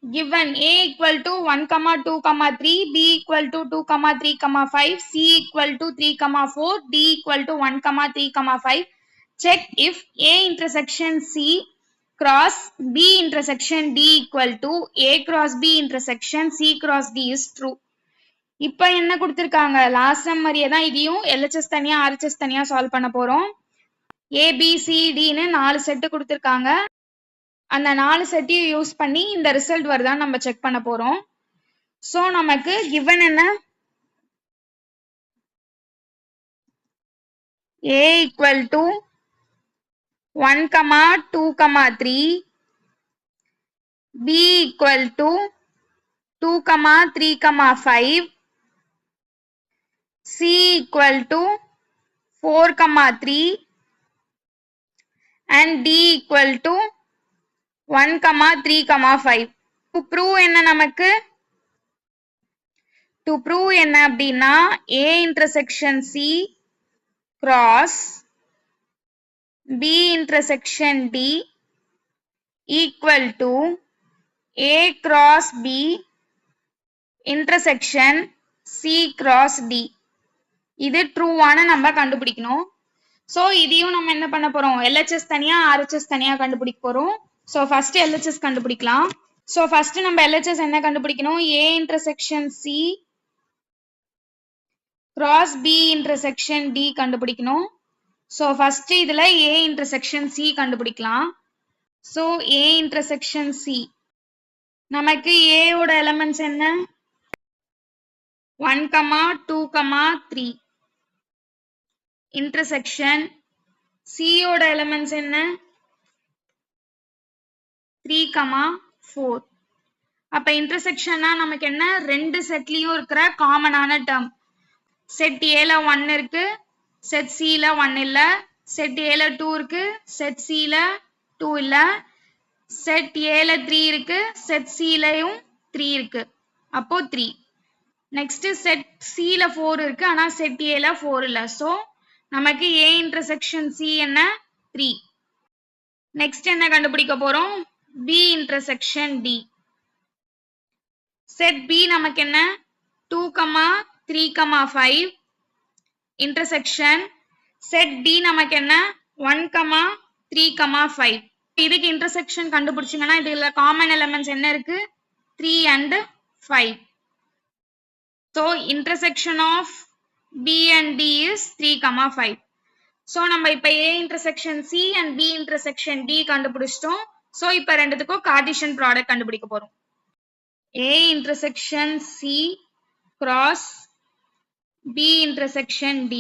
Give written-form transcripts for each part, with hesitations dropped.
given A equal to 1, 2, 3, B equal to 2, 3, 5, C equal to 3, 4, D equal to 1, 3, 5. Check if A intersection C cross B intersection D equal to A cross B intersection C cross D is true. இப்போ என்ன கொடுத்திருக்காங்க last time மாதிரியே தான் இதையும் LHS தனியா RHS தனியா solve பண்ண போறோம். A B C D ன்னு 4 செட் கொடுத்திருக்காங்க. அந்த 4 செட்டையும் யூஸ் பண்ணி இந்த ரிசல்ட் வருதான்னு நம்ம செக் பண்ண போறோம். சோ நமக்கு given என்ன A equal to 1, 2, 3, B equal to 2, 3, 5, C equal to 4, 3 and D equal to 1, 3, 5. To prove என்ன நமக்கு to prove என்ன அப்படின்னா A intersection C cross B intersection D equal to A cross B intersection C cross D. இது true ஆன நம்ம கண்டுபிடிக்கணும். So இதையும் நம்ம என்ன பண்ண போறோம் LHS தனியா RHS தனியா கண்டுபிடிக்க போறோம். சோ ஃபர்ஸ்ட் LHS கண்டுபிடிக்கலாம். சோ ஃபர்ஸ்ட் நம்ம LHS என்ன கண்டுபிடிக்கணும் A intersection C cross B intersection D கண்டுபிடிக்கணும். சோ ஃபர்ஸ்ட் இதுல A intersection C கண்டுபிடிக்கலாம். சோ A intersection C நமக்கு A ஓட எலிமெண்ட்ஸ் என்ன 1, 2, 3 intersection C ஓட எலிமெண்ட்ஸ் என்ன 3, 4. அப்ப இன்டர்செக்ஷன்னா நமக்கு என்ன ரெண்டு செட்லயும் இருக்கிற காமனான டேர்ம் செட் A ல 1 இருக்கு செட் C ல 1 இல்ல செட் A ல 2 இருக்கு செட் C ல 2 இல்ல செட் A ல 3 இருக்கு செட் C லயும் 3 இருக்கு அப்போ 3. நெக்ஸ்ட் செட் C ல 4 இருக்கு ஆனா செட் A ல 4 இல்ல சோ நமக்கு A intersection C என்ன 3. நெக்ஸ்ட் என்ன கண்டுபிடிக்க போறோம் B intersection D. Set B நமக்கு என்ன 2, 3, 5 intersection செட் D நமக்கு என்ன 1, 3, 5. இதுக்கு intersection கண்டுபிடிச்சீங்கன்னா இதுல காமன் எலிமெண்ட்ஸ் என்ன இருக்கு 3 and 5. So intersection of B and D is 3, 5. So நம்ம இப்ப A intersection C and B intersection D கண்டுபிடிச்சிட்டோம். So இப்ப ரெண்டுத்துக்கும் கார்ட்டீசியன் ப்ராடக்ட் கண்டுபிடிக்க போறோம். A intersection C cross B intersection D.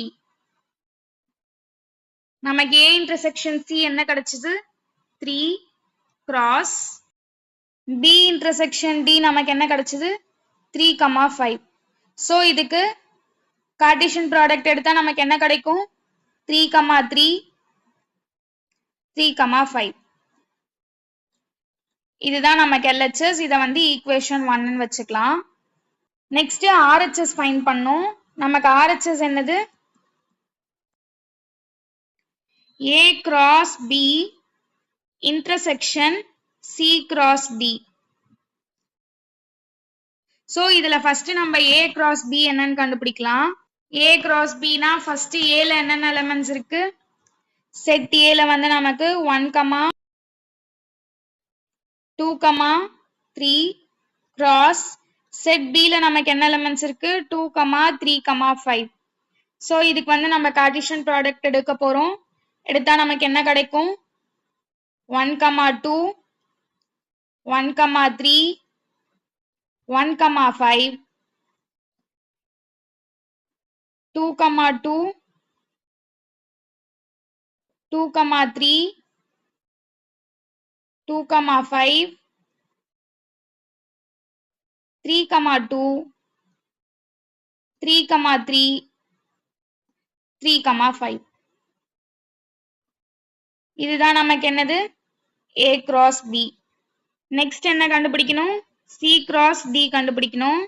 நமக்கு A intersection C என்ன கிடைச்சது 3 cross B intersection D நமக்கு என்ன கிடைச்சது 3, 5. So இதுக்கு கார்ட்டீசியன் ப்ராடக்ட் எடுத்தா நமக்கு என்ன கிடைக்கும் 3, 3, 3, 5. இதுதான் நமக்கு LHS. இத வந்து ஈக்குவேஷன் 1 ன்னு வச்சுக்கலாம். நெக்ஸ்ட் RHS ஃபைண்ட் பண்ணனும். நமக்கு RHS என்னது A cross B intersection C cross D. So இதுல ஃபர்ஸ்ட் நம்ம A cross B என்னன்னு கண்டுபிடிக்கலாம். A cross B னா ஃபர்ஸ்ட் A ல என்னென்ன எலிமெண்ட்ஸ் இருக்கு செட் A ல வந்து நமக்கு 1, 2, 3 cross செட் B ல நமக்கு என்ன எலிமெண்ட்ஸ் இருக்கு 2, 3, 5. சோ இதுக்கு வந்து நம்ம கார்ட்டீசியன் ப்ராடக்ட் எடுக்க போறோம். எடுத்தா நமக்கு என்ன கிடைக்கும் 1, 2, 1, 3, 1, 5, 2, 2, 2, 3, 2, 5, 3, 2, 3, 3, 3, 5. இதுதான் நமக்கு என்னது A cross B. நெக்ஸ்ட் என்ன கண்டுபிடிக்கணும் C cross D கண்டுபிடிக்கணும்.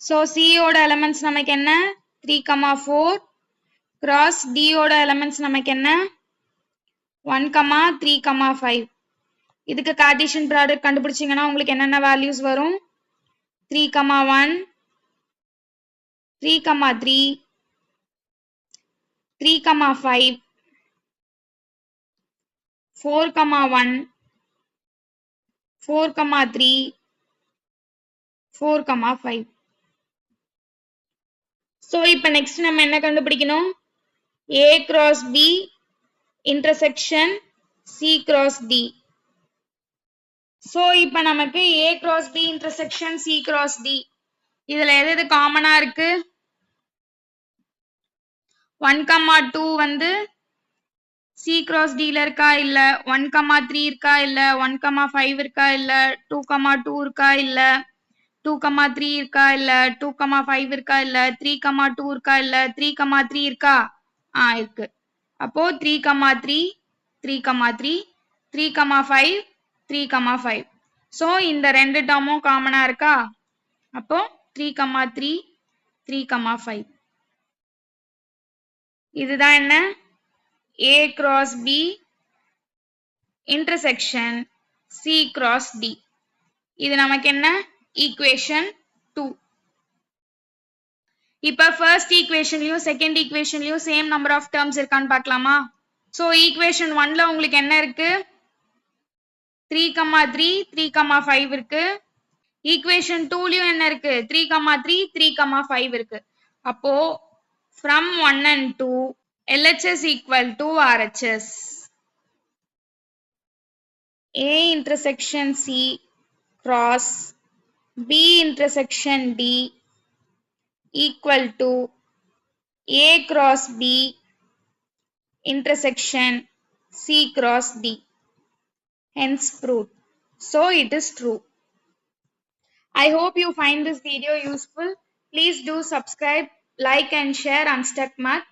சோ C ஓட எலிமெண்ட்ஸ் நமக்கு என்ன 3, 4 cross D ஓட எலிமெண்ட்ஸ் நமக்கு என்ன 1, 3, 5. இதுக்கு கார்ட்டீசியன் ப்ராடக்ட் கண்டுபிடிச்சீங்கன்னா உங்களுக்கு என்னென்ன வேல்யூஸ் வரும் 3,1 3,3 3,5 4,1 4,3 4,5 so இப்போ நெக்ஸ்ட் நம்ம என்ன கண்டுபிடிக்கணும் A cross B intersection C cross D so இப்போ நமக்கு A cross B intersection C cross D இதுல எது காமனா இருக்கு 1,2 வந்து C cross D ல இருக்கா இல்ல 1,3 இருக்கா இல்ல 1,5 இருக்கா இல்ல 2,2 இருக்கா இல்ல 2,3 இருக்கா இல்ல 2,5 இருக்கா இல்ல 3,2 இருக்கா இல்ல 3,3 இருக்கா இருக்கு அப்போ 3,3 3,3 3,5 3,5 so இந்த ரெண்டு டேர்மும் காமனா இருக்கா அப்போ 3,3 3,5 இதுதான் என்ன A cross B intersection C cross D இது நமக்கு என்ன equation 2 இப்ப first equationலயும் second equationலயும் same number of terms இருக்கான்னு பார்க்கலாமா so equation 1ல உங்களுக்கு என்ன இருக்கு 3,3 3,5 இருக்கு equation 2லயும் என்ன இருக்கு 3,3 3,5 இருக்கு அப்போ from 1 and 2 LHS equal to RHS A intersection C cross B intersection D equal to A cross B intersection C cross D hence proved so it is true I hope you find this video useful please do subscribe like and share Unstuck Math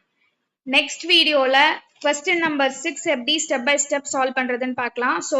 next video la question number 6 எப்படி step by step solve பண்றதுன்னு பார்க்கலாம் so